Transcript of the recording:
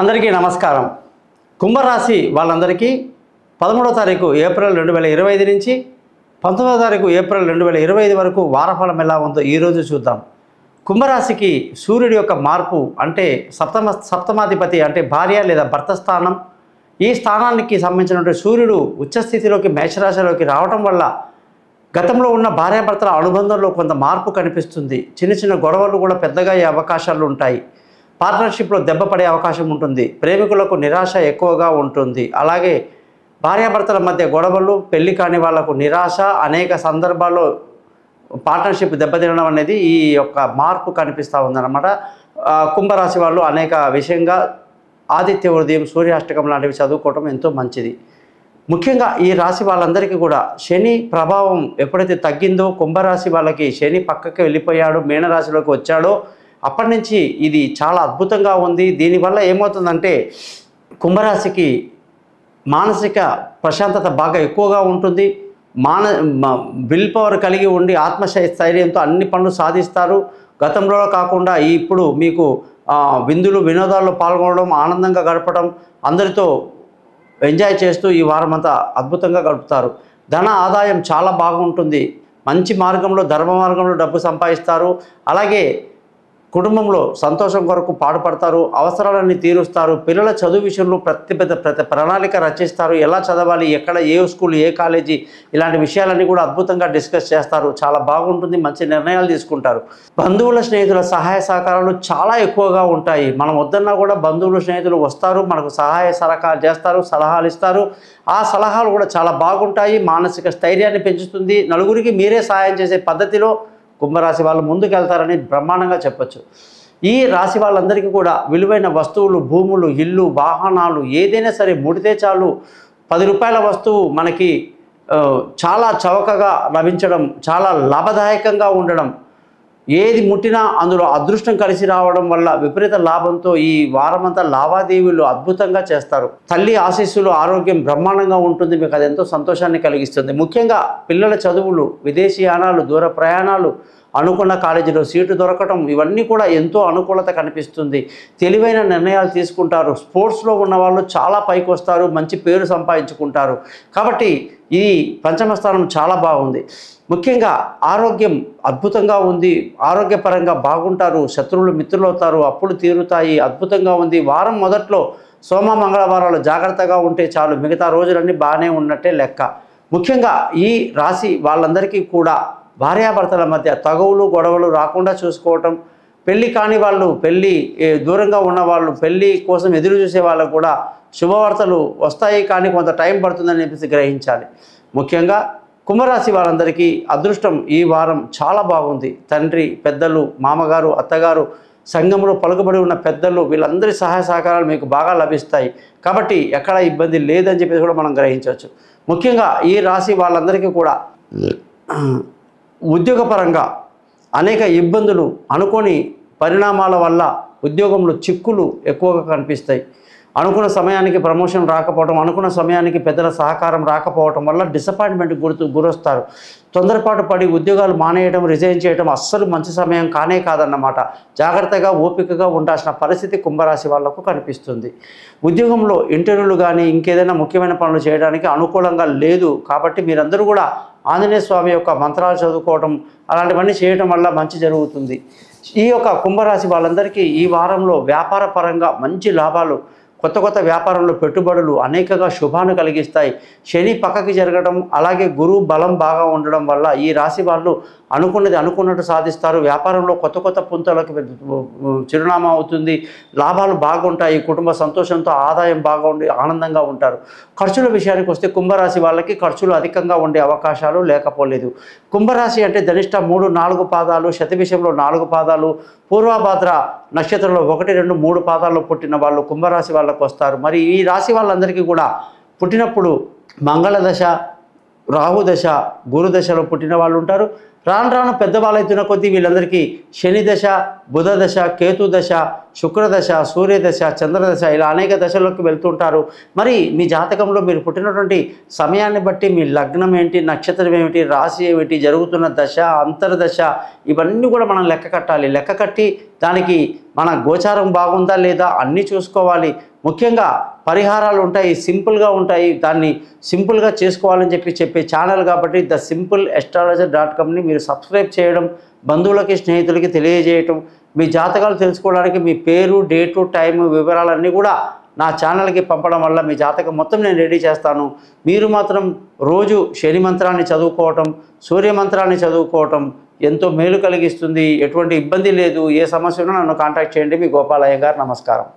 అందరికీ నమస్కారం. కుంభరాశి వాళ్ళందరికీ 13వ తారీఖు ఏప్రిల్ 2025 నుంచి 19వ తారీఖు ఏప్రిల్ 2025 వరకు వారఫలం ఎలా ఉందో ఈరోజు చూద్దాం. కుంభరాశికి సూర్యుడి యొక్క మార్పు అంటే సప్తమాధిపతి అంటే భార్య లేదా భర్త స్థానం, ఈ స్థానానికి సంబంధించినటువంటి సూర్యుడు ఉచ్చస్థితిలోకి మేషరాశిలోకి రావడం వల్ల గతంలో ఉన్న భార్యాభర్తల అనుబంధంలో కొంత మార్పు కనిపిస్తుంది. చిన్న చిన్న గొడవలు కూడా పెద్దగా అయ్యే అవకాశాలు ఉంటాయి. పార్ట్నర్షిప్లో దెబ్బపడే అవకాశం ఉంటుంది. ప్రేమికులకు నిరాశ ఎక్కువగా ఉంటుంది. అలాగే భార్యాభర్తల మధ్య గొడవలు, పెళ్లి కాని వాళ్లకు నిరాశ, అనేక సందర్భాల్లో పార్ట్నర్షిప్ దెబ్బతినడం అనేది ఈ యొక్క మార్పు కనిపిస్తూ ఉందన్నమాట. కుంభరాశి వాళ్ళు అనేక విషయంగా ఆదిత్య హృదయం, సూర్యాష్టకం లాంటివి చదువుకోవటం ఎంతో మంచిది. ముఖ్యంగా ఈ రాశి వాళ్ళందరికీ కూడా శని ప్రభావం ఎప్పుడైతే తగ్గిందో, కుంభరాశి వాళ్ళకి శని పక్కకి వెళ్ళిపోయాడు, మీనరాశిలోకి వచ్చాడో అప్పటి నుంచి ఇది చాలా అద్భుతంగా ఉంది. దీనివల్ల ఏమవుతుందంటే కుంభరాశికి మానసిక ప్రశాంతత బాగా ఎక్కువగా ఉంటుంది. విల్ పవర్ కలిగి ఉండి ఆత్మస్థైర్యంతో అన్ని పనులు సాధిస్తారు. గతంలో కాకుండా ఇప్పుడు మీకు విందులు వినోదాల్లో పాల్గొనడం, ఆనందంగా గడపడం, అందరితో ఎంజాయ్ చేస్తూ ఈ వారం అంతా అద్భుతంగా గడుపుతారు. ధన ఆదాయం చాలా బాగుంటుంది. మంచి మార్గంలో, ధర్మ మార్గంలో డబ్బు సంపాదిస్తారు. అలాగే కుటుంబంలో సంతోషం కొరకు పాటుపడతారు. అవసరాలన్నీ తీరుస్తారు. పిల్లల చదువు విషయంలో ప్రతి ప్రణాళిక రచిస్తారు. ఎలా చదవాలి, ఎక్కడ, ఏ స్కూల్, ఏ కాలేజీ, ఇలాంటి విషయాలన్నీ కూడా అద్భుతంగా డిస్కస్ చేస్తారు. చాలా బాగుంటుంది. మంచి నిర్ణయాలు తీసుకుంటారు. బంధువుల, స్నేహితుల సహాయ సహకారాలు చాలా ఎక్కువగా ఉంటాయి. మనం వద్దన్నా కూడా బంధువులు, స్నేహితులు వస్తారు, మనకు సహాయ సహకారం చేస్తారు, సలహాలు ఇస్తారు. ఆ సలహాలు కూడా చాలా బాగుంటాయి. మానసిక స్థైర్యాన్ని పెంచుతుంది. నలుగురికి మీరే సహాయం చేసే పద్ధతిలో కుంభరాశి వాళ్ళు ముందుకెళ్తారని బ్రహ్మాండంగా చెప్పచ్చు. ఈ రాశి వాళ్ళందరికీ కూడా విలువైన వస్తువులు, భూములు, ఇల్లు, వాహనాలు ఏదైనా సరే ముడితే చాలు 10 రూపాయల వస్తువు మనకి చాలా చౌకగా లభించడం, చాలా లాభదాయకంగా ఉండడం, ఏది ముట్టినా అందులో అదృష్టం కలిసి రావడం వల్ల విపరీత లాభంతో ఈ వారమంతా లావాదేవీలు అద్భుతంగా చేస్తారు. తల్లి ఆశీస్సులు, ఆరోగ్యం బ్రహ్మాండంగా ఉంటుంది. మీకు అది ఎంతో సంతోషాన్ని కలిగిస్తుంది. ముఖ్యంగా పిల్లల చదువులు, విదేశీయానాలు, దూర ప్రయాణాలు, అనుకున్న కాలేజీలో సీటు దొరకటం, ఇవన్నీ కూడా ఎంతో అనుకూలత కనిపిస్తుంది. తెలివైన నిర్ణయాలు తీసుకుంటారు. స్పోర్ట్స్లో ఉన్నవాళ్ళు చాలా పైకి వస్తారు, మంచి పేరు సంపాదించుకుంటారు. కాబట్టి ఈ పంచమ స్థానం చాలా బాగుంది. ముఖ్యంగా ఆరోగ్యం అద్భుతంగా ఉంది. ఆరోగ్యపరంగా బాగుంటారు. శత్రువులు మిత్రులు అవుతారు. అప్పులు తీరుతాయి. అద్భుతంగా ఉంది. వారం మొదట్లో సోమ మంగళవారాలు జాగ్రత్తగా ఉంటే చాలు, మిగతా రోజులన్నీ బాగానే ఉన్నట్టే లెక్క. ముఖ్యంగా ఈ రాశి వాళ్ళందరికీ కూడా భార్యాభర్తల మధ్య తగువులు, గొడవలు రాకుండా చూసుకోవటం, పెళ్ళి కాని వాళ్ళు, పెళ్ళి దూరంగా ఉన్నవాళ్ళు, పెళ్ళి కోసం ఎదురు చూసే వాళ్ళకు కూడా శుభవార్తలు వస్తాయి, కానీ కొంత టైం పడుతుందని చెప్పేసి గ్రహించాలి. ముఖ్యంగా కుంభరాశి వాళ్ళందరికీ అదృష్టం ఈ వారం చాలా బాగుంది. తండ్రి, పెద్దలు, మామగారు, అత్తగారు, సంఘంలో పలుకుబడి ఉన్న పెద్దలు, వీళ్ళందరి సహాయ సహకారాలు మీకు బాగా లభిస్తాయి. కాబట్టి ఎక్కడ ఇబ్బంది లేదని చెప్పేసి కూడా మనం గ్రహించవచ్చు. ముఖ్యంగా ఈ రాశి వాళ్ళందరికీ కూడా ఉద్యోగపరంగా అనేక ఇబ్బందులు, అనుకోని పరిణామాల వల్ల ఉద్యోగంలో చిక్కులు ఎక్కువగా కనిపిస్తాయి. అనుకున్న సమయానికి ప్రమోషన్ రాకపోవడం, అనుకున్న సమయానికి పెద్దల సహకారం రాకపోవడం వల్ల డిసప్పాయింట్మెంట్ గురొస్తారు. తొందరపాటు పడి ఉద్యోగాలు మానేయడం, రిజైన్ చేయడం అస్సలు మంచి సమయం కానే కాదన్నమాట. జాగ్రత్తగా, ఓపికగా ఉండాల్సిన పరిస్థితి కుంభరాశి వాళ్లకు కనిపిస్తుంది. ఉద్యోగంలో ఇంటర్వ్యూలు కానీ ఇంకేదైనా ముఖ్యమైన పనులు చేయడానికి అనుకూలంగా లేదు. కాబట్టి మీరందరూ కూడా ఆంజనేయ స్వామి యొక్క మంత్రాలు చదువుకోవడం, అలాంటివన్నీ చేయడం వల్ల మంచి జరుగుతుంది. ఈ యొక్క కుంభరాశి వాళ్ళందరికీ ఈ వారంలో వ్యాపార పరంగా మంచి లాభాలు, కొత్త వ్యాపారంలో పెట్టుబడులు అనేకగా శుభాన్ని కలిగిస్తాయి. శని పక్కకి జరగడం, అలాగే గురువు బలం బాగా ఉండడం వల్ల ఈ రాశి వాళ్ళు అనుకున్నది అనుకున్నట్టు సాధిస్తారు. వ్యాపారంలో కొత్త పుంతలకు చిరునామా అవుతుంది. లాభాలు బాగుంటాయి. కుటుంబ సంతోషంతో ఆదాయం బాగా ఉండి ఆనందంగా ఉంటారు. ఖర్చుల విషయానికి వస్తే కుంభరాశి వాళ్ళకి ఖర్చులు అధికంగా ఉండే అవకాశాలు లేకపోలేదు. కుంభరాశి అంటే ధనిష్ట 3, 4 పాదాలు, శతభిషంలో 4 పాదాలు, పూర్వభాద్ర నక్షత్రంలో 1, 2, 3 పాదాల్లో పుట్టిన వాళ్ళు కుంభరాశి వాళ్ళకు వస్తారు. మరి ఈ రాశి వాళ్ళందరికీ కూడా పుట్టినప్పుడు మంగళదశ, రాహుదశ, గురుదశలో పుట్టిన వాళ్ళు ఉంటారు. రాను రాను పెద్దవాళ్ళైతున్న కొద్దీ వీళ్ళందరికీ శని దశ, బుధ దశ, కేతు దశ, శుక్రదశ, సూర్యదశ, చంద్రదశ ఇలా అనేక దశల్లోకి వెళ్తుంటారు. మరి మీ జాతకంలో మీరు పుట్టినటువంటి సమయాన్ని బట్టి మీ లగ్నం ఏంటి, నక్షత్రం ఏమిటి, రాశి ఏమిటి, జరుగుతున్న దశ, అంతర్దశ ఇవన్నీ కూడా మనం లెక్క కట్టాలి. లెక్క కట్టి దానికి మన గోచారం బాగుందా లేదా అన్నీ చూసుకోవాలి. ముఖ్యంగా పరిహారాలు ఉంటాయి, సింపుల్గా ఉంటాయి, దాన్ని సింపుల్గా చేసుకోవాలని చెప్పే ఛానల్ కాబట్టి thesimple.astrologer.comని మీరు సబ్స్క్రైబ్ చేయడం, బంధువులకి స్నేహితులకి తెలియజేయటం, మీ జాతకాలు తెలుసుకోవడానికి మీ పేరు, డేటు, టైము వివరాలన్నీ కూడా నా ఛానల్కి పంపడం వల్ల మీ జాతకం మొత్తం నేను రెడీ చేస్తాను. మీరు మాత్రం రోజు శని మంత్రాన్ని చదువుకోవటం, సూర్య మంత్రాన్ని చదువుకోవటం ఎంతో మేలు కలిగిస్తుంది. ఎటువంటి ఇబ్బంది లేదు. ఏ సమస్య ఉన్నా నన్ను కాంటాక్ట్ చేయండి. మీ గోపాలయ్య గారు. నమస్కారం.